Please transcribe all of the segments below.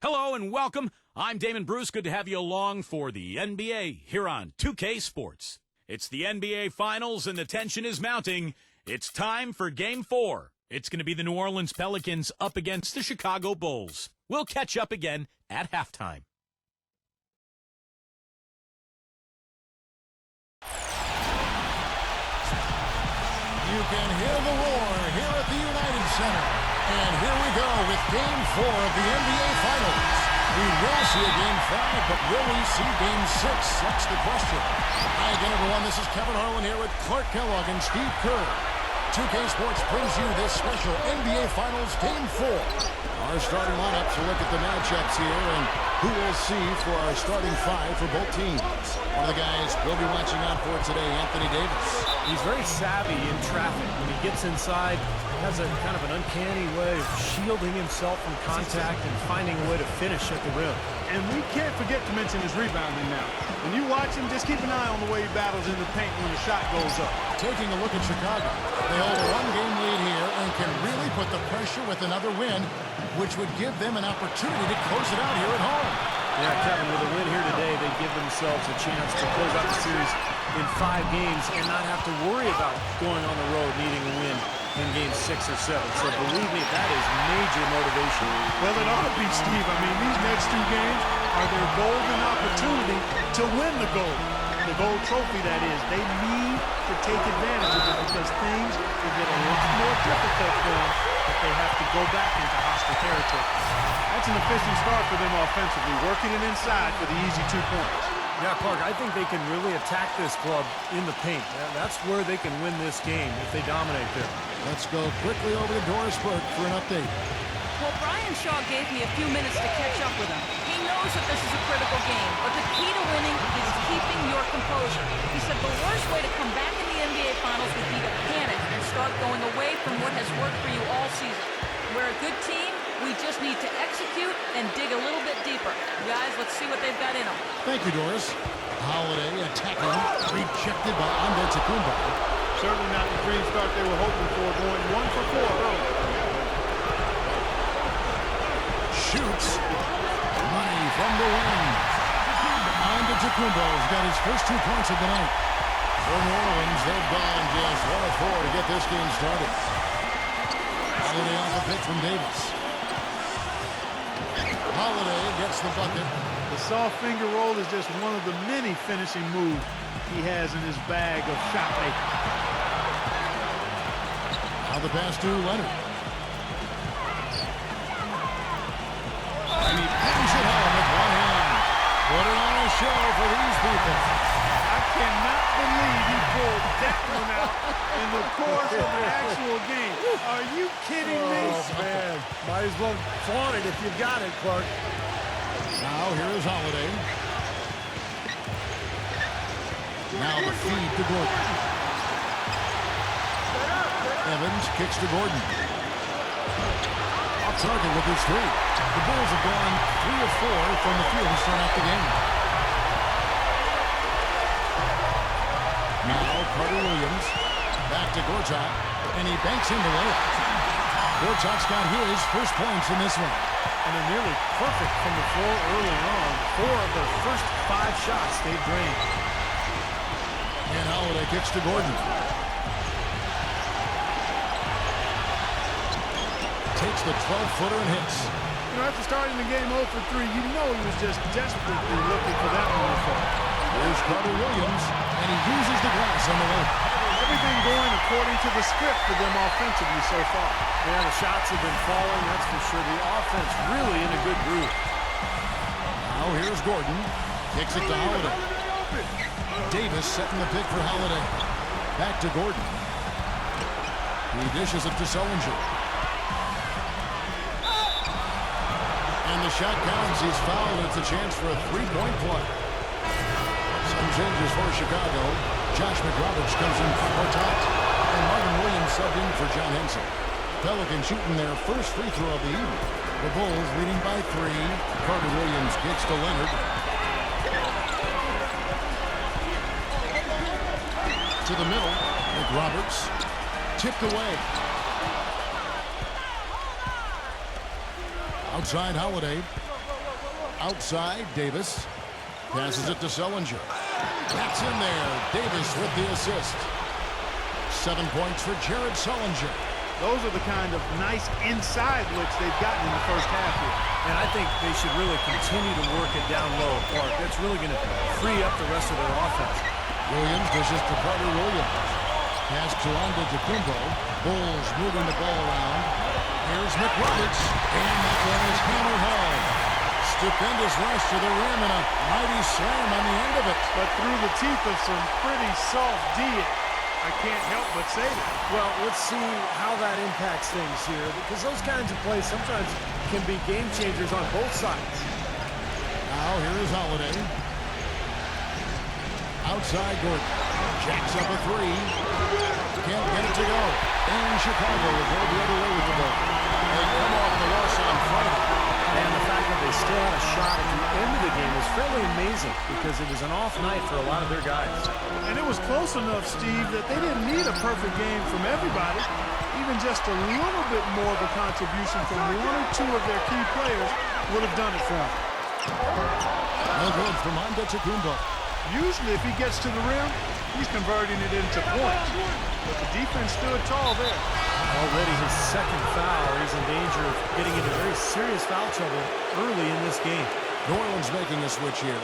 Hello and welcome. I'm Damon Bruce. Good to have you along for the NBA here on 2K Sports. It's the NBA Finals and the tension is mounting. It's time for Game 4. It's going to be the New Orleans Pelicans up against the Chicago Bulls. We'll catch up again at halftime. You can hear the roar here at the United Center. And here we go with Game 4 of the NBA Finals. We will see a Game 5, but will we see Game 6? That's the question. Hi again, everyone. This is Kevin Harlan here with Clark Kellogg and Steve Kerr. 2K Sports brings you this special NBA Finals Game 4. Our starting lineups will look at the matchups here and who we'll see for our starting five for both teams. One of the guys we'll be watching out for today, Anthony Davis. He's very savvy in traffic. When he gets inside, has a kind of an uncanny way of shielding himself from contact and finding a way to finish at the rim. And we can't forget to mention his rebounding now. When you watch him, just keep an eye on the way he battles in the paint when the shot goes up. Taking a look at Chicago, they hold a one-game lead here and can really put the pressure with another win, which would give them an opportunity to close it out here at home. Yeah, Kevin, with a win here today, they give themselves a chance to close out the series in 5 games and not have to worry about going on the road needing a win in Game 6 or 7. So believe me, that is major motivation. Well, it ought to be, Steve. I mean, these next 2 games are their golden opportunity to win the gold. The gold trophy, that is. They need to take advantage of it because things will get a lot more difficult for them if they have to go back into hostile territory. That's an efficient start for them offensively, working it inside for the easy 2 points. Yeah, Clark, I think they can really attack this club in the paint. That's where they can win this game if they dominate there. Let's go quickly over to Doris Burke for an update. Well, Brian Shaw gave me a few minutes to catch up with him. He knows that this is a critical game, but the key to winning is keeping your composure. He said the worst way to come back in the NBA Finals would be to panic and start going away from what has worked for you all season. We're a good team. We just need to execute and dig a little bit deeper. Guys, let's see what they've got in them. Thank you, Doris. Holiday attacking, rejected by Antetokounmpo. Certainly not the dream start they were hoping for, going 1 for 4 early. Shoots. Money from the wing. Antetokounmpo's got his first 2 points of the night. For New Orleans, they've gone just 1 of 4 to get this game started. Holiday off a pick from Davis. Holiday gets the bucket. The soft finger roll is just one of the many finishing moves he has in his bag of shot making. Now the pass to Leonard. And he pins it home with one hand. Put it on a show for these people. I cannot believe he pulled that one out in the course of the actual game. Are you kidding me? Oh, man. Might as well flaunt it if you got it, Clark. Now here is Holiday. Now the feed to Gordon. Evans kicks to Gordon. Off target with his 3. The Bulls have gone 3 of 4 from the field to start out the game. Now Carter Williams. Back to Gortat. And he banks in the layup. Gortat's got his first points in this one. And they're nearly perfect from the floor early on. 4 of their first 5 shots they've drained. And Holiday kicks to Gordon. Takes the 12-footer and hits. You know, after starting the game 0 for 3, you know he was just desperately looking for that one to fall. Here's Carter Williams, and he uses the glass on the way. Everything going according to the script for them offensively so far. Yeah, the shots have been falling, that's for sure. The offense really in a good groove. Now here's Gordon. Kicks it to Holiday. Davis setting the pick for Holiday. Back to Gordon. He dishes it to Sullinger. And the shot counts. He's fouled. It's a chance for a 3-point play. Some changes for Chicago. Josh McRoberts comes in for Gortat. And Marvin Williams subbed in for John Henson. Pelicans shooting their first free throw of the evening. The Bulls leading by 3. Carter Williams kicks to Leonard. To the middle. McRoberts. Tipped away. Outside Holiday. outside. Davis passes it to Sullinger. That's in there. Davis with the assist. 7 points for Jared Sullinger. Those are the kind of nice inside looks they've gotten in the first half here. And I think they should really continue to work it down low, Clark. That's really going to free up the rest of their offense. Williams dishes to Carter Williams. Pass to Antetokounmpo. Bulls moving the ball around. Here's McRoberts. And that one is hammered home. Stupendous rush to the rim and a mighty slam on the end of it. But through the teeth of some pretty soft D, I can't help but say that. Well, let's see how that impacts things here, because those kinds of plays sometimes can be game changers on both sides. Now here is Holiday. Outside Gortat. Jacks up a three. Can't get it to go. And Chicago will go the other way with the ball. They come off the loss on Friday. And the fact that they still had a shot at the end of the game was fairly amazing, because it was an off night for a lot of their guys. And it was close enough, Steve, that they didn't need a perfect game from everybody. Even just a little bit more of a contribution from one or two of their key players would have done it for them. No good from Antetokounmpo. Usually, if he gets to the rim, he's converting it into points. But the defense stood tall there. Already his second foul. He's in danger of getting into very serious foul trouble early in this game. New Orleans making a switch here.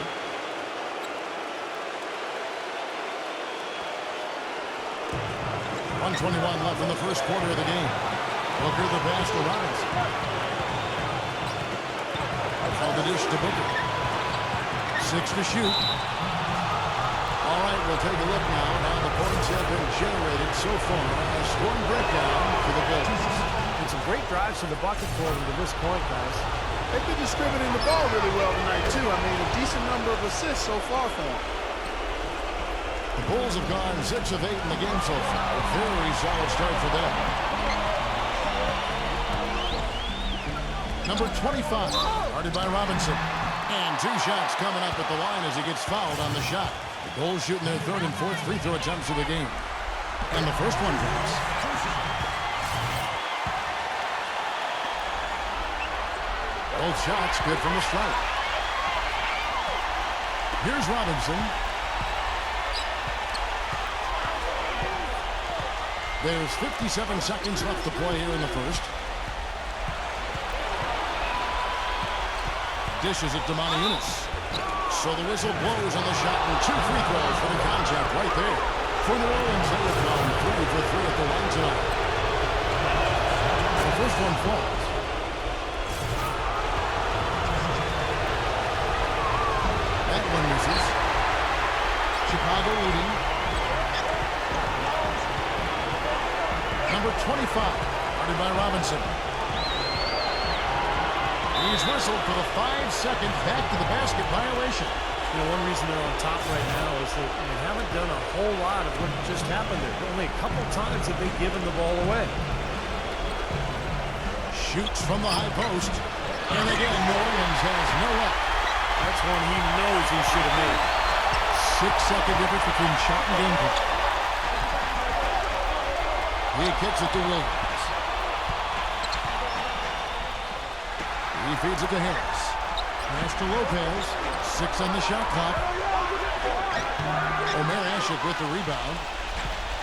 .121 left in the first quarter of the game. Booker the pass to Robinson. Call the dish to Booker. 6 to shoot. All right, we'll take a look now. Now the points have been generated so far. A scoring breakdown for the Bulls. And some great drives to the bucket for them to this point, guys. They've been distributing the ball really well tonight, too. I mean, a decent number of assists so far for them. The Bulls have gone 6 of 8 in the game so far. A very solid start for them. Number 25, guarded by Robinson. And 2 shots coming up at the line as he gets fouled on the shot. The Bulls shooting their third and fourth free throw attempts of the game. And the first one goes. Both shots good from the strike. Here's Robinson. There's 57 seconds left to play here in the first. Dishes it to Yunus. So the whistle blows on the shot and 2 free throws for the contact right there. For New Orleans, they have gone 3 for 3 at the line tonight. The first one falls. That one misses. Chicago leading. Number 25, guarded by Robinson. He's whistled for the 5-second back to the basket violation. You know, one reason they're on top right now is that they haven't done a whole lot of what just happened there. Only a couple times have they given the ball away. Shoots from the high post. And again, New Orleans has no luck. That's one he knows he should have made. 6-second difference between shot and game clock. He kicks it to Williams. He feeds it to Harris. Pass to Lopez. 6 on the shot clock. Omer Ashik with the rebound.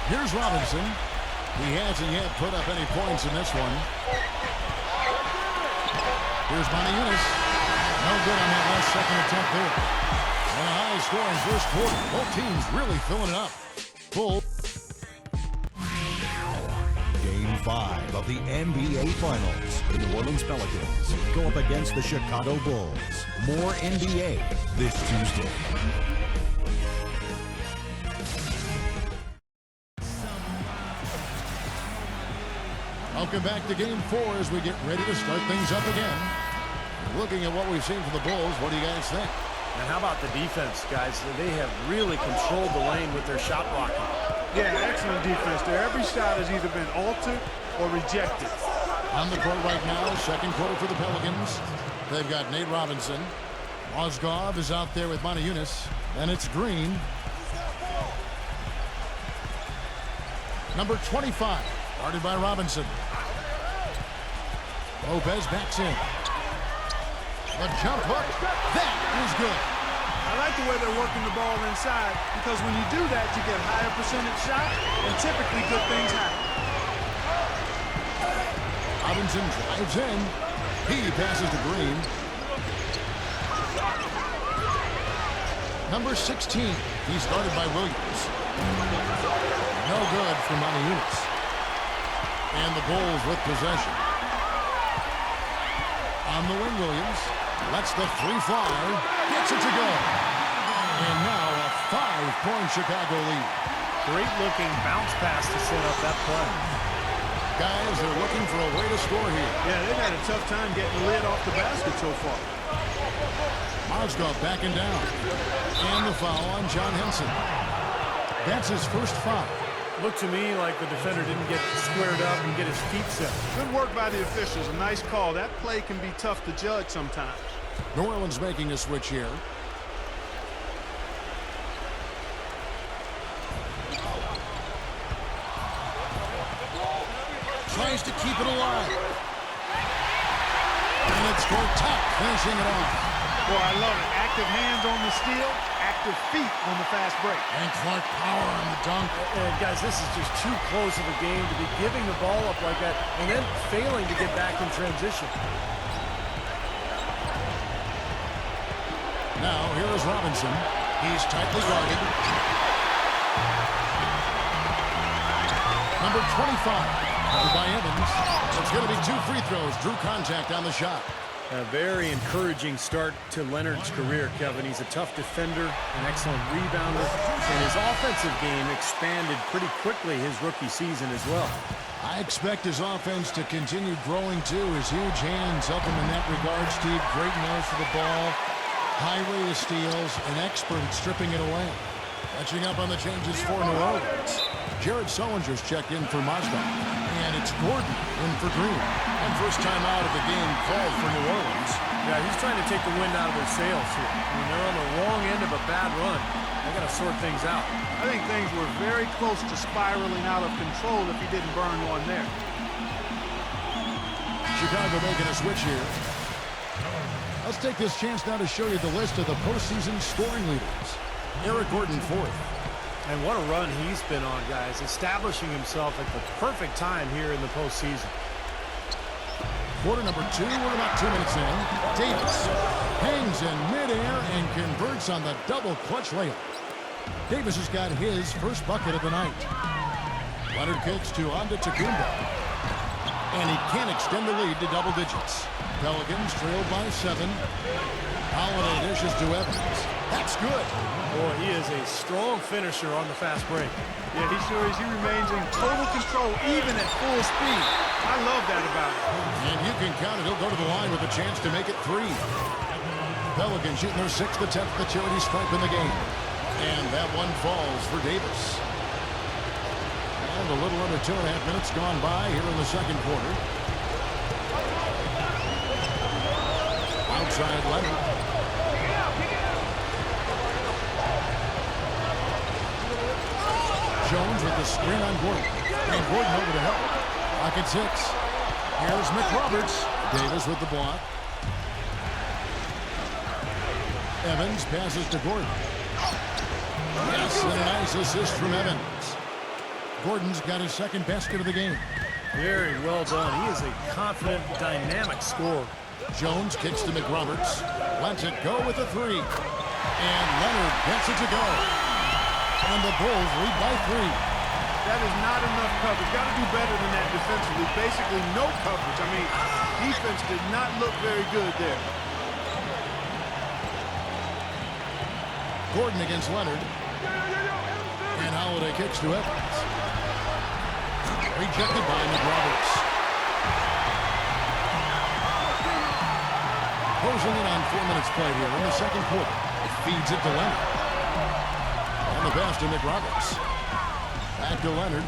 Here's Robinson. He hasn't yet put up any points in this one. Here's Yunus. No good on that last second attempt there. And a high-scoring first quarter. Both teams really filling it up. Full. Game 5 of the NBA Finals. The New Orleans Pelicans go up against the Chicago Bulls. More NBA this Tuesday. Welcome back to Game 4 as we get ready to start things up again. Looking at what we've seen from the Bulls, what do you guys think? And how about the defense, guys? They have really controlled the lane with their shot blocking. Yeah, excellent defense there. Every shot has either been altered or rejected. On the court right now, second quarter for the Pelicans. They've got Nate Robinson. Mozgov is out there with Yunus. And it's Green. Number 25, guarded by Robinson. Lopez backs in. The jump hook. That is good. I like the way they're working the ball inside because when you do that, you get higher percentage shots, and typically good things happen. Robinson drives in. He passes to Green. Number 16. He's guarded by Williams. No good for Maniunas. And the Bulls with possession. On the wing, Williams lets the three fly. Gets it to go. And now a 5-point Chicago lead. Great-looking bounce pass to set up that play. Guys, they're looking for a way to score here. Yeah, they've had a tough time getting the lid off the basket so far. Mozgov backing down. And the foul on John Henson. That's his first foul. Looked to me like the defender didn't get squared up and get his feet set. Good work by the officials. A nice call. That play can be tough to judge sometimes. New Orleans making a switch here. Tries to keep it alive. And it's Gortat finishing it off. Boy, I love it. Active hands on the steal, active feet on the fast break. And Clark power on the dunk. And guys, this is just too close of a game to be giving the ball up like that and then failing to get back in transition. Now, here is Robinson. He's tightly guarded. Number 25. Covered by Evans. It's going to be 2 free throws. Drew contact on the shot. A very encouraging start to Leonard's career, Kevin. He's a tough defender, an excellent rebounder, and his offensive game expanded pretty quickly his rookie season as well. I expect his offense to continue growing too. His huge hands help him in that regard, Steve. Great nose for the ball, high rate of steals, an expert at stripping it away. Catching up on the changes for New Orleans. Jared Sullinger's checked in for Mazda. And it's Gordon in for Green. And first time out of the game called for New Orleans. Yeah, he's trying to take the wind out of their sails here. I mean, they're on the wrong end of a bad run. They got to sort things out. I think things were very close to spiraling out of control if he didn't burn one there. Chicago making a switch here. Let's take this chance now to show you the list of the postseason scoring leaders. Eric Gordon fourth. And what a run he's been on, guys. Establishing himself at the perfect time here in the postseason. Quarter number 2, we're about 2 minutes in. Davis hangs in midair and converts on the double clutch layup. Davis has got his first bucket of the night. Leonard kicks to Antetokounmpo. And he can't extend the lead to double digits. Pelicans trailed by 7. Holiday dishes to Evans. That's good. Boy, he is a strong finisher on the fast break. Yeah, he sure is. He remains in total control, even at full speed. I love that about him. And you can count it. He'll go to the line with a chance to make it 3. Pelicans shooting their 6th attempt at the charity stripe in the game. And that one falls for Davis. And a little under 2.5 minutes gone by here in the second quarter. Outside Leonard. Jones with the screen on Gordon. And Gordon over to help. Pocket 6. Here's McRoberts. Davis with the block. Evans passes to Gordon. Yes, and a nice assist from Evans. Gordon's got his second basket of the game. Very well done. He is a confident, dynamic scorer. Jones kicks to McRoberts. Lets it go with a 3. And Leonard gets it to go. And the Bulls lead by 3. That is not enough coverage. Got to do better than that defensively. Basically no coverage. I mean, defense did not look very good there. Gordon against Leonard. And Holiday kicks to Evans. Rejected by McRoberts. Closing in on 4 minutes play here in the second quarter. It feeds it to Leonard. And the pass to McRoberts. Back to Leonard.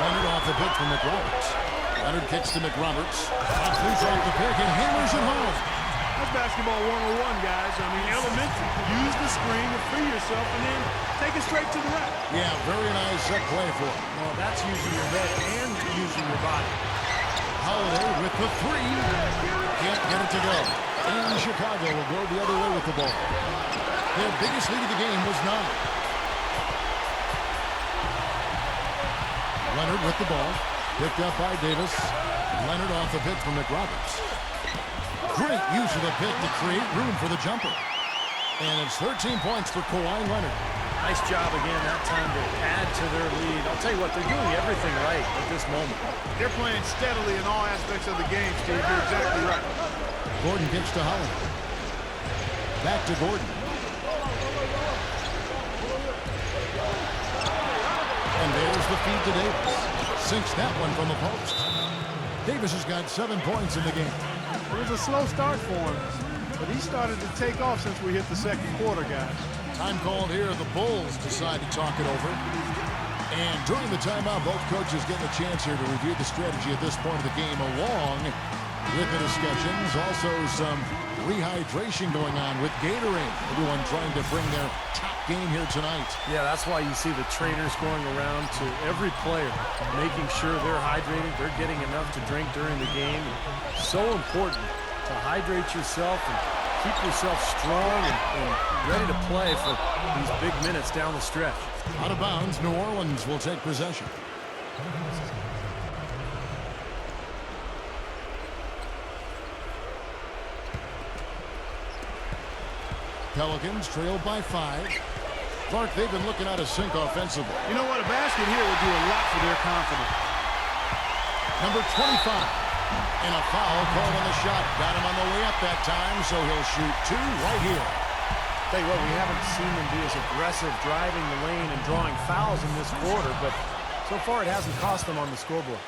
Leonard off the pick from McRoberts. Leonard kicks to McRoberts. Flees off the pick and hammers it home. That's basketball 101, guys. I mean, elementary. Use the screen to free yourself and then take it straight to the rack. Yeah, very nice set play for him. Well, that's using your head and using your body. Holiday with the three. Can't get it to go. And Chicago will go the other way with the ball. Their biggest lead of the game was 9. Leonard with the ball. Picked up by Davis. Leonard off the pick from McRoberts. Great use of the pick to create room for the jumper. And it's 13 points for Kawhi Leonard. Nice job again that time to add to their lead. I'll tell you what, they're doing everything right at this moment. They're playing steadily in all aspects of the game, Steve. You're exactly right. Gordon gets to Holiday. Back to Gordon. And there's the feed to Davis. Sinks that one from the post. Davis has got 7 points in the game. It was a slow start for him, but he started to take off since we hit the second quarter, guys. Time called here. The Bulls decide to talk it over. And during the timeout, both coaches getting a chance here to review the strategy at this point of the game, along with the discussions. Also some rehydration going on with Gatorade. Everyone trying to bring their top game here tonight. Yeah, that's why you see the trainers going around to every player, making sure they're hydrated, they're getting enough to drink during the game. So important to hydrate yourself and keep yourself strong and ready to play for these big minutes down the stretch. Out of bounds, New Orleans will take possession. Pelicans trailed by 5. Clark, they've been looking out of sync offensively. You know what? A basket here would do a lot for their confidence. Number 25. And a foul called on the shot. Got him on the way up that time, so he'll shoot 2 right here. Tell you what, we haven't seen them be as aggressive driving the lane and drawing fouls in this quarter, but so far it hasn't cost them on the scoreboard.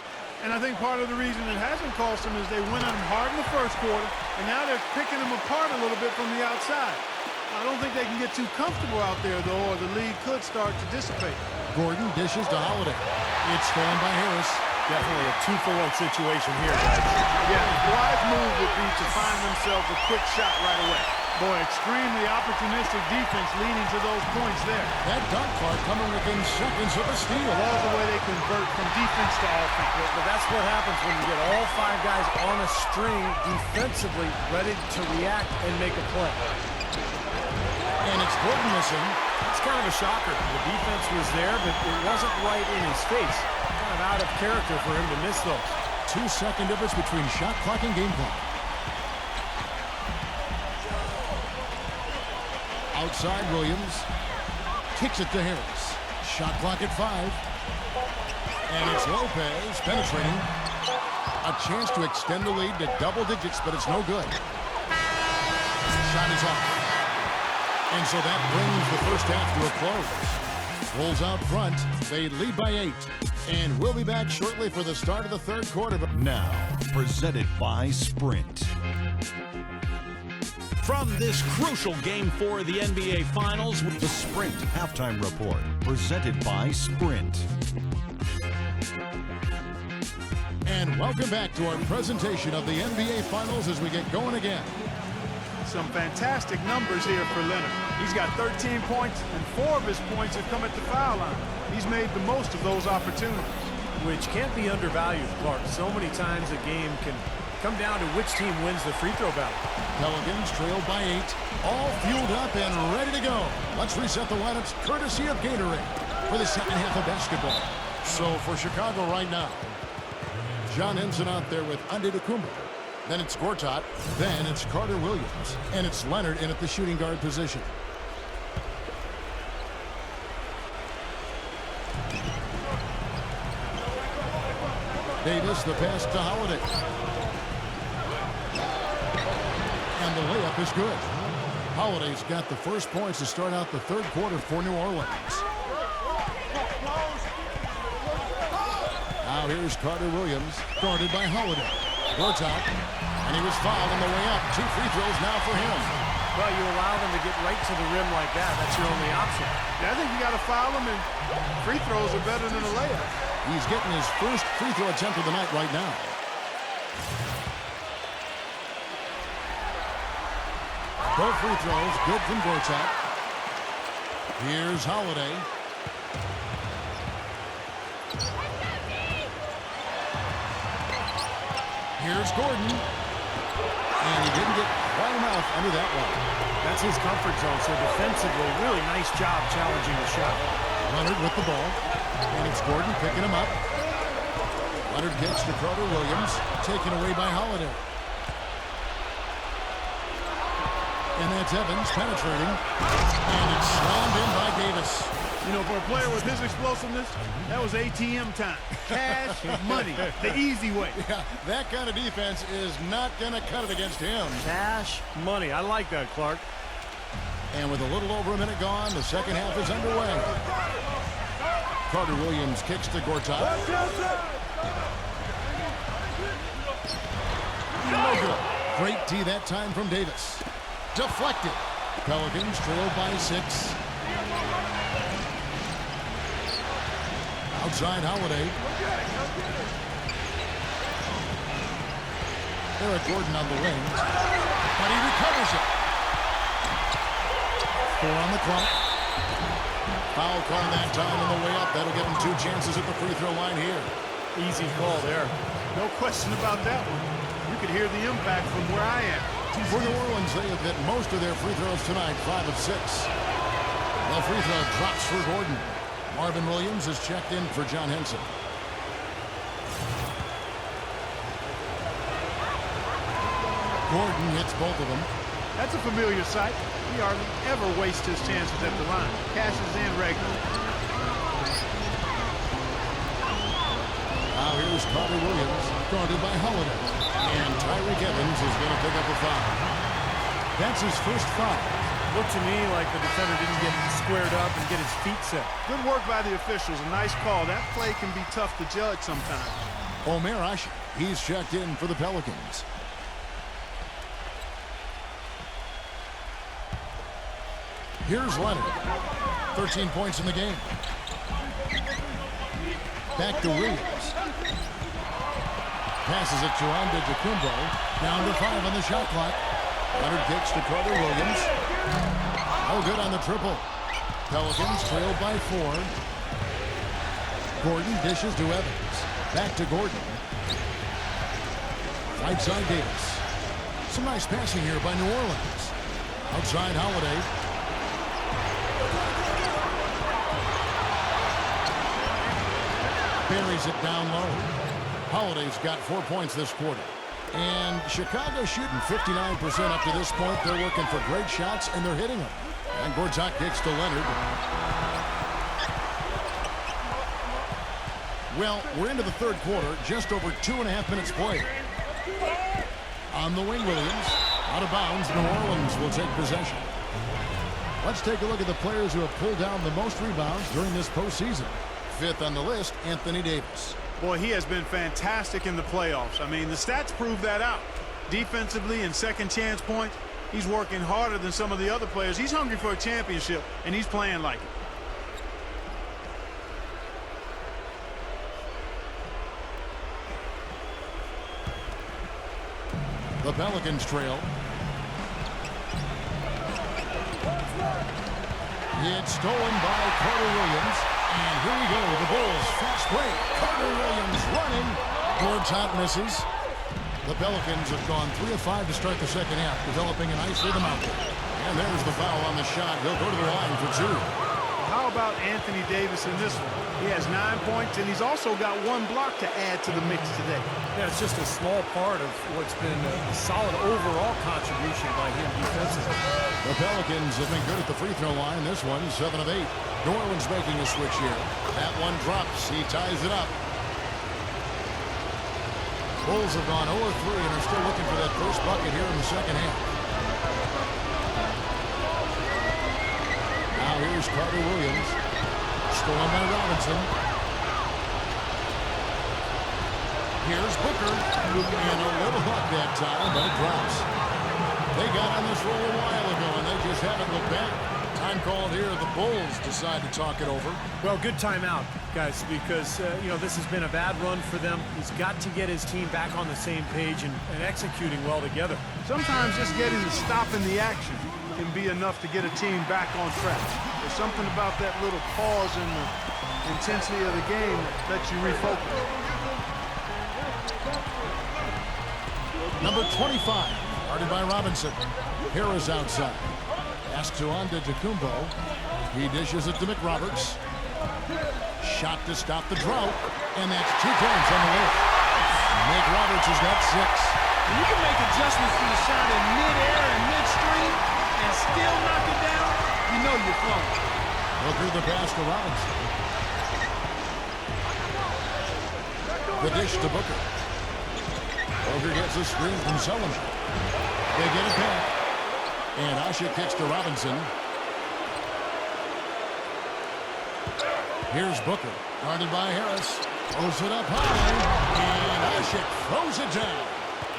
And I think part of the reason it hasn't cost them is they went on them hard in the first quarter, and now they're picking them apart a little bit from the outside. I don't think they can get too comfortable out there, though, or the lead could start to dissipate. Gordon dishes to Holiday. It's stolen by Harris. Definitely a 2-for-1 situation here, guys. Yeah, the wise move would be to find themselves a quick shot right away. Boy, extremely opportunistic defense leading to those points there. That dunk card coming within seconds of a steal. Love the way they convert from defense to offense. But that's what happens when you get all 5 guys on a string defensively ready to react and make a play. And it's Gordon missing. It's kind of a shocker. The defense was there, but it wasn't right in his face. Kind of out of character for him to miss those. 2-second difference between shot clock and game clock. Outside Williams. Kicks it to Harris. Shot clock at 5. And it's Lopez penetrating. A chance to extend the lead to double digits, but it's no good. Shot is off. And so that brings the first half to a close. Bulls out front. They lead by 8. And we'll be back shortly for the start of the third quarter. Now, presented by Sprint. From this crucial Game 4 of the NBA Finals, The Sprint Halftime Report, presented by Sprint. And welcome back to our presentation of the NBA Finals as we get going again. Some fantastic numbers here for Leonard. He's got 13 points, and 4 of his points have come at the foul line. He's made the most of those opportunities. Which can't be undervalued, Clark. So many times a game can come down to which team wins the free throw battle. Pelicans trailed by 8, all fueled up and ready to go. Let's reset the lineups courtesy of Gatorade for the second half of basketball. So for Chicago right now, John Henson out there with Antetokounmpo. Then it's Gortat. Then it's Carter Williams. And it's Leonard in at the shooting guard position. Davis, the pass to Holiday. And the layup is good. Holiday's got the first points to start out the third quarter for New Orleans. Now here's Carter Williams, guarded by Holiday. Gortat, and he was fouled on the way up. 2 free throws now for him. Well, you allow them to get right to the rim like that. That's your only option. Yeah, I think you got to foul him, and free throws are better than a layup. He's getting his first free throw attempt of the night right now. Both free throws good from Gortat. Here's Holiday. Here's Gordon. And he didn't get quite enough under that one. That's his comfort zone, so defensively, really nice job challenging the shot. Leonard with the ball. And it's Gordon picking him up. Leonard kicks to Cuarto Williams. Taken away by Holiday. And that's Evans penetrating. And it's slammed in by Davis. You know, for a player with his explosiveness, that was ATM time. Cash money, the easy way. Yeah, that kind of defense is not going to cut it against him. Cash money. I like that, Clark. And with a little over a minute gone, the second half is underway. Cuarto Williams kicks to Gortat. No good. Great tee that time from Davis. Deflected. Pelicans trailed by 6. Outside Holiday. Eric Gordon on the wing. But he recovers it. 4 on the clock. Foul call that time on the way up. That'll give him 2 chances at the free throw line here. Easy call there. No question about that one. You could hear the impact from where I am. For New Orleans, they have hit most of their free throws tonight, 5 of 6. The free throw drops for Gordon. Marvin Williams is checked in for John Henson. Gordon hits both of them. That's a familiar sight. He hardly ever wastes his chances at the line. Cashes in regularly. Now here's Cuarto Williams, guarded by Holiday. And Tyreke Evans is going to pick up a foul. That's his first foul. Looked to me like the defender didn't get squared up and get his feet set. Good work by the officials. A nice call. That play can be tough to judge sometimes. Omer Ashe, he's checked in for the Pelicans. Here's Leonard. 13 points in the game. Back to Williams. Passes it to Antetokounmpo. Down to 5 on the shot clock. Leonard kicks to Cuarto Williams. Oh, good on the triple. Pelicans trailed by 4. Gordon dishes to Evans. Back to Gordon. Right side Davis. Some nice passing here by New Orleans. Outside Holiday. Buries it down low. Holiday's got 4 points this quarter. And Chicago shooting 59% up to this point. They're working for great shots, and they're hitting them. And Gortat kicks to Leonard. Well, we're into the third quarter. Just over 2.5 minutes played. On the wing, Williams. Out of bounds, New Orleans will take possession. Let's take a look at the players who have pulled down the most rebounds during this postseason. 5th on the list, Anthony Davis. Boy, he has been fantastic in the playoffs. I mean, the stats prove that out. Defensively and second chance points, he's working harder than some of the other players. He's hungry for a championship, and he's playing like it. The Pelicans trail. It's stolen by Cuarto Williams. And here we go, the Bulls fast break. Cuarto Williams running. Gortat misses. The Pelicans have gone 3 of 5 to start the second half, developing a nice rhythm out there. And there's the foul on the shot. He'll go to the line for 2. How about Anthony Davis in this one? He has 9 points, and he's also got 1 block to add to the mix today. Yeah, it's just a small part of what's been a solid overall contribution by him defensively. The Pelicans have been good at the free throw line. This one, 7 of 8. New Orleans making a switch here. That one drops. He ties it up. Bulls have gone 0 of 3 and are still looking for that first bucket here in the second half. Now here's Cuarto Williams. Stolen by Robinson. Here's Booker. And a little buck that time, but it drops. They got on this roll a while ago, and they just haven't looked back. Time called here. The Bulls decide to talk it over. Well, good timeout, guys, because, this has been a bad run for them. He's got to get his team back on the same page and executing well together. Sometimes just getting to stop in the action can be enough to get a team back on track. There's something about that little pause in the intensity of the game that lets you refocus. Number 25, guarded by Robinson. Harris outside. Pass to Antetokounmpo. He dishes it to McRoberts. Shot to stop the drought, and that's 2 points on the way. McRoberts has got 6. You can make adjustments to the shot in midair and midstream and still knock it down. You know you're flowing. Booker the pass to Robinson. The dish to Booker. Booker gets a screen from Sullinger. They get it back. And Asha kicks to Robinson. Here's Booker, guarded by Harris. Throws it up high, and Asha throws it down.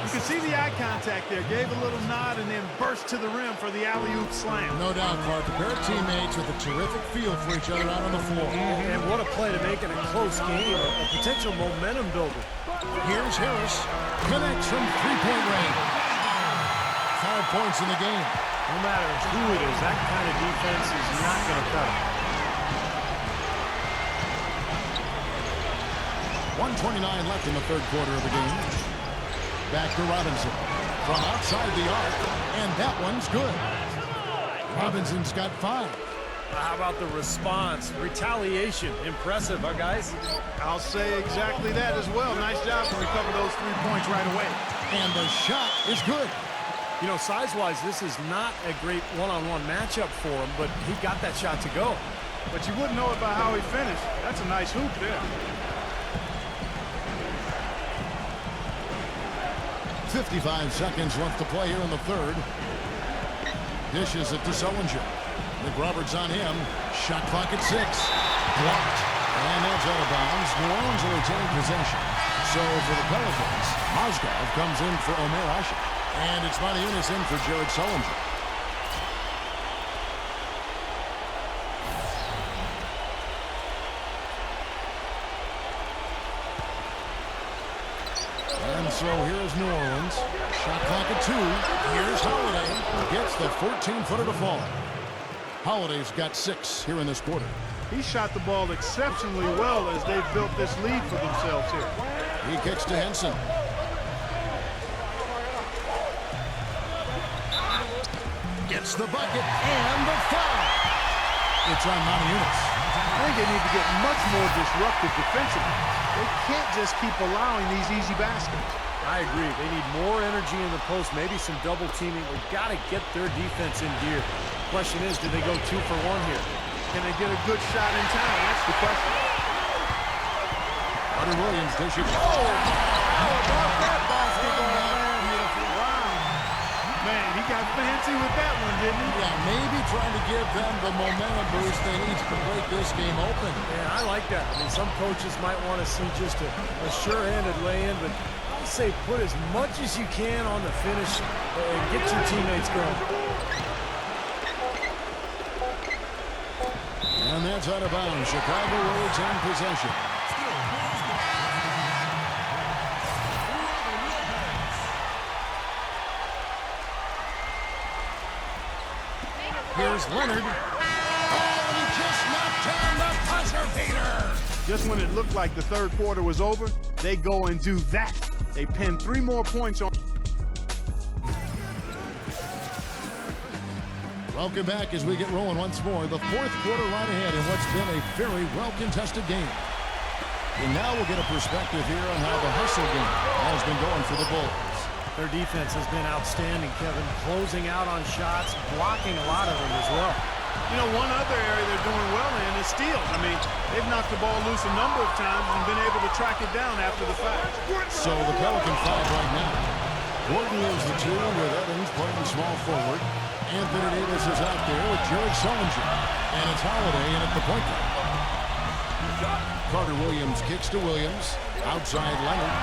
You can see the eye contact there. Gave a little nod and then burst to the rim for the alley-oop slam. No doubt, Clark. A pair of teammates with a terrific feel for each other out on the floor. And what a play to make in a close game, a potential momentum builder. Here's Harris. Connects from three-point range. 5 points in the game. No matter who it is, that kind of defense is not going to cut it. 1:29 left in the third quarter of the game. Back to Robinson from outside the arc, and that one's good. Robinson's got 5. How about the response? Retaliation. Impressive, huh, guys? I'll say exactly that as well. Nice job to recover those 3 points right away. And the shot is good. Size-wise, this is not a great one-on-one matchup for him, but he got that shot to go. But you wouldn't know it by how he finished. That's a nice hoop there. 55 seconds left to play here in the third. Dishes it to Sullinger. McRoberts on him. Shot clock at 6. Blocked. And that's out of bounds. New Orleans will retain possession. So for the Pelicans, Mozgov comes in for Omer Asha. And it's Mariunas in for Jared Sullinger. And so here's New Orleans. Shot clock at 2. Here's Holiday. Gets the 14-footer to fall. Holiday's got 6 here in this quarter. He shot the ball exceptionally well as they've built this lead for themselves here. He kicks to Henson. Gets the bucket and the foul. It's on Mariunas. I think they need to get much more disruptive defensively. They can't just keep allowing these easy baskets. I agree. They need more energy in the post, maybe some double teaming. We've got to get their defense in gear. Question is, do they go 2 for 1 here? Can they get a good shot in time? That's the question. Carter Williams dishes. How about that basketball? Wow. Man, he got fancy with that one, didn't he? Yeah, maybe trying to give them the momentum boost they need to break this game open. Yeah, I like that. I mean, some coaches might want to see just a sure-handed lay-in, but I say put as much as you can on the finish and get your teammates going. And that's out of bounds. Chicago will retain possession. Here's Leonard. Oh, he just knocked down the buzzer beater. Just when it looked like the third quarter was over, they go and do that. They pin 3 more points on. Welcome back as we get rolling once more. The fourth quarter right ahead in what's been a very well-contested game. And now we'll get a perspective here on how the hustle game has been going for the Bulls. Their defense has been outstanding, Kevin. Closing out on shots, blocking a lot of them as well. One other area they're doing well in is steals. I mean, they've knocked the ball loose a number of times and been able to track it down after the fact. So the Pelican 5 right now. Gordon is the 2 with Evans playing small forward. Anthony Davis is out there with Jared Sullinger. And it's Holiday in at the point guard. Carter Williams kicks to Williams. Outside Leonard.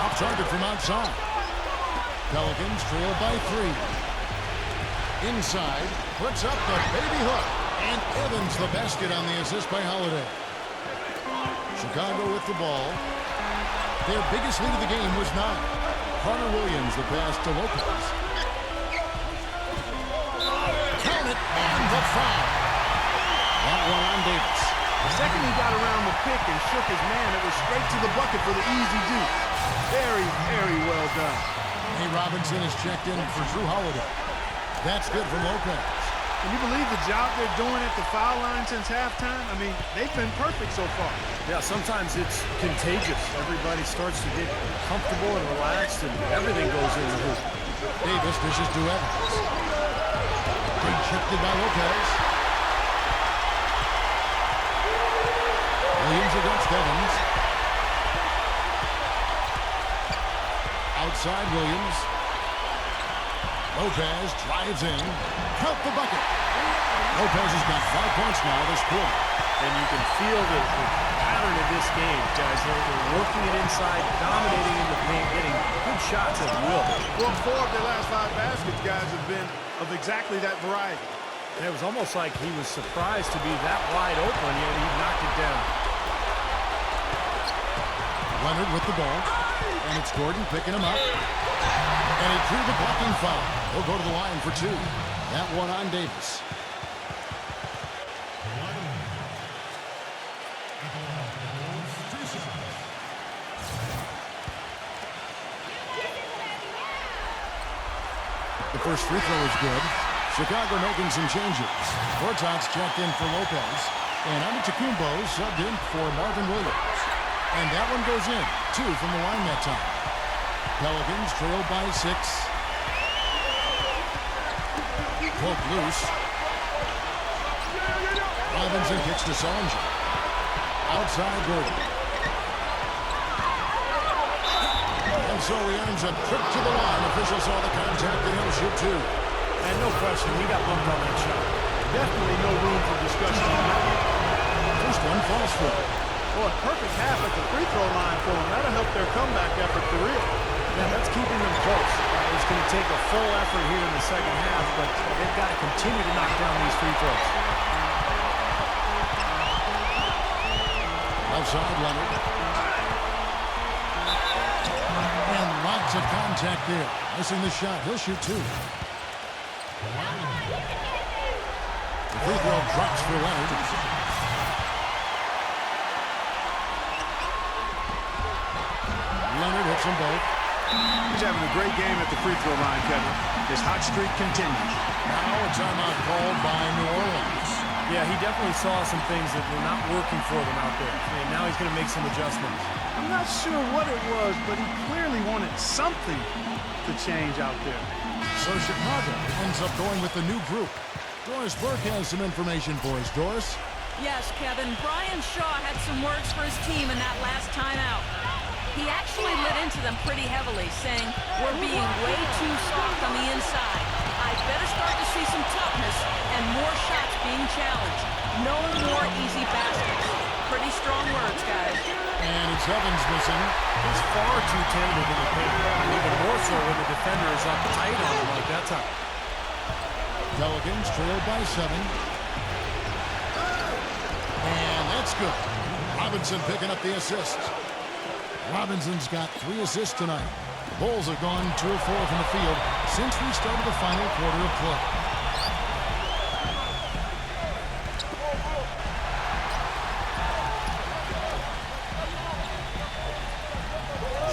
Off target from outside. Pelicans trail by 3. Inside, puts up the baby hook. And Evans the basket on the assist by Holiday. Chicago with the ball. Their biggest lead of the game was 9. Carter Williams the pass to Lopez. Count it, and the foul. That one on Davis. The second he got around the pick and shook his man, it was straight to the bucket for the easy deuce. Very, very well done. Hey, Robinson is checked in for Jrue Holiday. That's good from Lopez. Can you believe the job they're doing at the foul line since halftime? I mean, they've been perfect so far. Yeah, sometimes it's contagious. Everybody starts to get comfortable and relaxed, and everything goes in the hoop. Davis dishes to Evans. Big shifted by Lopez. Williams against Evans. Outside Williams. Lopez drives in. Count the bucket. Lopez has got 5 points now this quarter. And you can feel the pattern of this game, guys. They're working it inside, dominating in the paint, getting good shots at will. Well, 4 of their last 5 baskets, guys, have been of exactly that variety. And it was almost like he was surprised to be that wide open, yet he knocked it down. Leonard with the ball. And it's Gordon picking him up. And he drew the blocking foul. He'll go to the line for 2. That one on Davis. The first free throw is good. Chicago making some changes. Gortat's checked in for Lopez. And Antetokounmpo subbed in for Marvin Williams. And that one goes in. 2 from the line that time. Pelicans trail by 6. Poke loose. Robinson kicks to Sullinger. Outside Gordon. And so he earns a trip to the line. Officials saw the contact and he'll shoot 2. And no question, he got bumped on that shot. Definitely no room for discussion. First one falls for him. Boy, perfect half at the free throw line for them. That'll help their comeback effort for real. Yeah, that's keeping them close. It's going to take a full effort here in the second half, but they've got to continue to knock down these free throws. Outside Leonard. And lots of contact there. Missing the shot. He'll shoot 2. The free throw drops for Leonard. Leonard hits them both. He's having a great game at the free throw line, Kevin. His hot streak continues. Now a timeout called by New Orleans. Yeah, he definitely saw some things that were not working for them out there. And now he's going to make some adjustments. I'm not sure what it was, but he clearly wanted something to change out there. So Chicago ends up going with the new group. Doris Burke has some information for us. Doris? Yes, Kevin. Brian Shaw had some words for his team in that last timeout. He actually lit into them pretty heavily, saying, "We're being way too soft on the inside. I better start to see some toughness and more shots being challenged. No more easy baskets." Pretty strong words, guys. And it's Evans missing. He's far too tentative in the paint. Even more so when the defender is up tight on him like that time. Pelicans trailed by 7. And that's good. Robinson picking up the assist. Robinson's got 3 assists tonight. The Bulls have gone 2 of 4 from the field since we started the final quarter of play.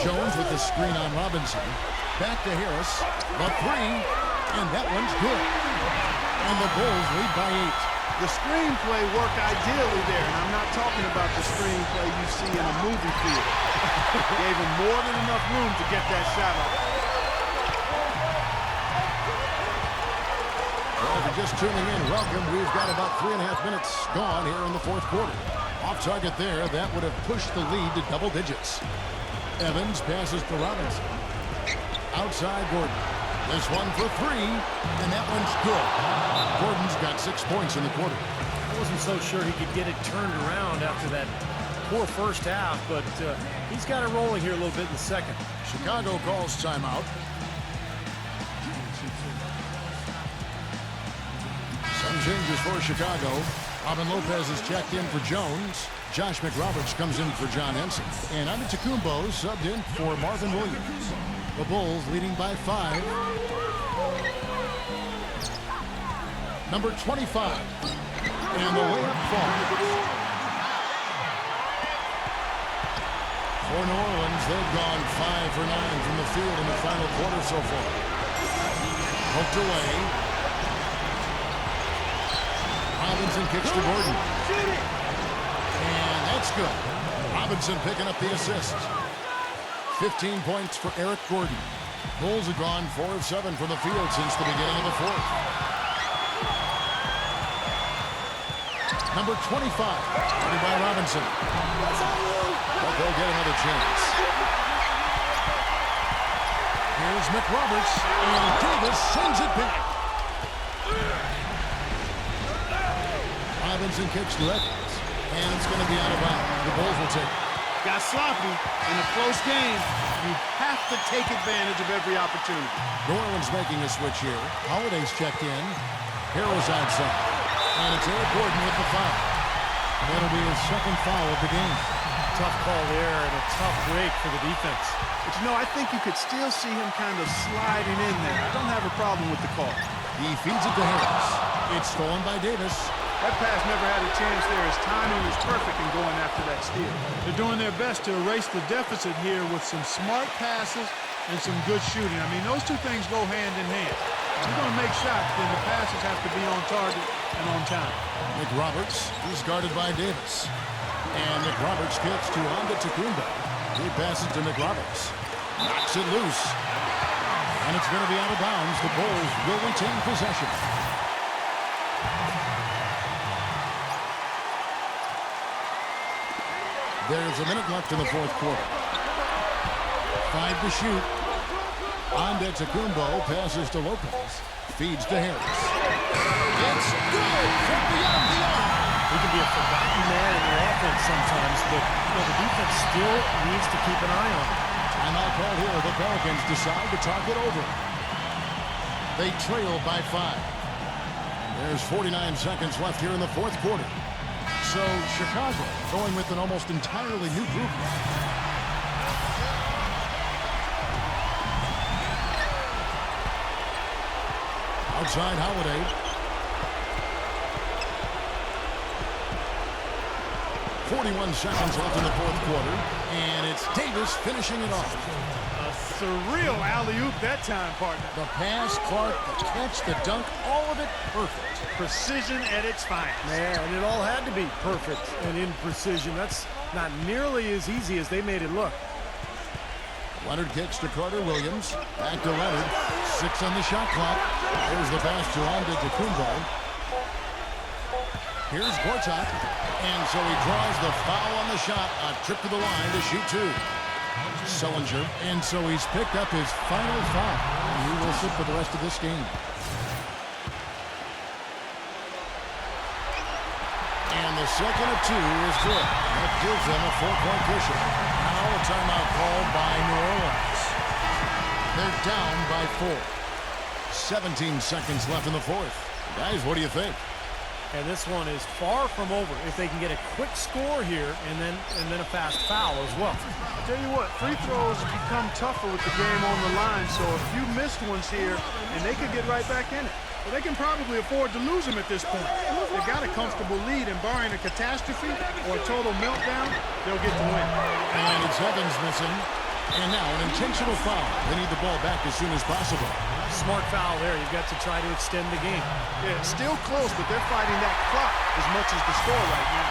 Jones with the screen on Robinson. Back to Harris. The 3. And that one's good. And the Bulls lead by 8. The screenplay worked ideally there, and I'm not talking about the screenplay you see in a movie theater. Gave him more than enough room to get that shot off. Well, if you're just tuning in, welcome. We've got about 3.5 minutes gone here in the 4th quarter. Off target there, that would have pushed the lead to double digits. Evans passes to Robinson. Outside Gordon. This one for 3, and that one's good. Gordon's got 6 points in the quarter. I wasn't so sure he could get it turned around after that poor first half, but he's got it rolling here a little bit in the second. Chicago calls timeout. changes for Chicago. Robin Lopez is checked in for Jones. Josh McRoberts comes in for John Henson. And Antetokounmpo subbed in for Marvin Williams. The Bulls leading by 5. Number 25. And the layup falls. For New Orleans, they've gone 5 for 9 from the field in the final quarter so far. Poked away. Robinson kicks to Gordon. And that's good. Robinson picking up the assist. 15 points for Eric Gordon. Bulls have gone 4 of 7 from the field since the beginning of the fourth. Number 25, ready by Robinson. But they'll get another chance. Here's McRoberts, and Davis sends it back. Robinson kicks to Edwards, and it's going to be out of bounds. The Bulls will take it. Got sloppy in a close game. You have to take advantage of every opportunity. New Orleans making a switch here. Holiday's checked in. Harrell's outside. And it's Eric Gordon with the foul. That'll be his second foul of the game. Tough call there and a tough break for the defense. But you know, I think you could still see him kind of sliding in there. I don't have a problem with the call. He feeds it to Harris. It's stolen by Davis. That pass never had a chance there. His timing was perfect in going after that steal. They're doing their best to erase the deficit here with some smart passes and some good shooting. I mean, those two things go hand in hand. If you're going to make shots, then the passes have to be on target and on time. McRoberts is guarded by Davis. And McRoberts kicks to Antetokounmpo. He passes to McRoberts. Knocks it loose. And it's going to be out of bounds. The Bulls will retain possession. There's a minute left in the fourth quarter. 5 to shoot. Antetokounmpo passes to Lopez. Feeds to Harris. It's good from beyond the arc. He can be a forgotten man in their offense sometimes, but the defense still needs to keep an eye on him. Timeout call here. The Pelicans decide to talk it over. They trail by 5. There's 49 seconds left here in the fourth quarter. So Chicago going with an almost entirely new group. Outside Holiday. .41 seconds left in the fourth quarter. And it's Davis finishing it off. A surreal alley-oop that time, partner. The pass, Clark, the catch, the dunk, all of it perfect. Precision at its finest. Man, and it all had to be perfect and in precision. That's not nearly as easy as they made it look. Leonard kicks to Carter Williams. Back to Leonard. 6 on the shot clock. There's the pass to Antetokounmpo. Here's Gortat. And so he draws the foul on the shot. A trip to the line to shoot 2. Sullinger. And so he's picked up his final foul. And he will sit for the rest of this game. And the second of 2 is good. That gives them a 4-point cushion. Now a timeout called by New Orleans. They're down by 4. 17 seconds left in the fourth. Guys, what do you think? And this one is far from over if they can get a quick score here and then a fast foul as well. I'll tell you what, free throws become tougher with the game on the line, so a few missed ones here, and they could get right back in it. But they can probably afford to lose them at this point. They've got a comfortable lead, and barring a catastrophe or a total meltdown, they'll get the win. And it's Evans missing. And now an intentional foul. They need the ball back as soon as possible. Smart foul there. You've got to try to extend the game. Yeah, it's still close, but they're fighting that clock as much as the score right now.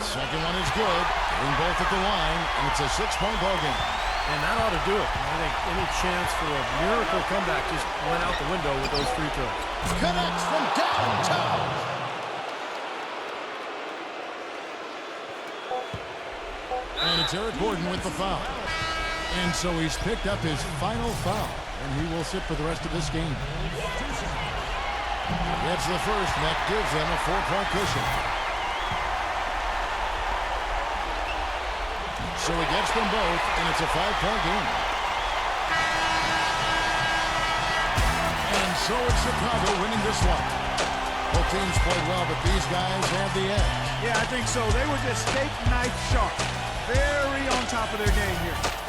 Second one is good. Getting both at the line, and it's a 6-point ball game. And that ought to do it. I think any chance for a miracle comeback just went out the window with those free throws. Connects from downtown. And it's Eric Gordon with the foul. And so he's picked up his final foul. And he will sit for the rest of this game. That's the first, and that gives them a 4-point cushion. So he gets them both, and it's a 5-point game. And so it's Chicago winning this one. Both teams played well, but these guys had the edge. Yeah, I think so. They were just steak knife sharp. Very on top of their game here.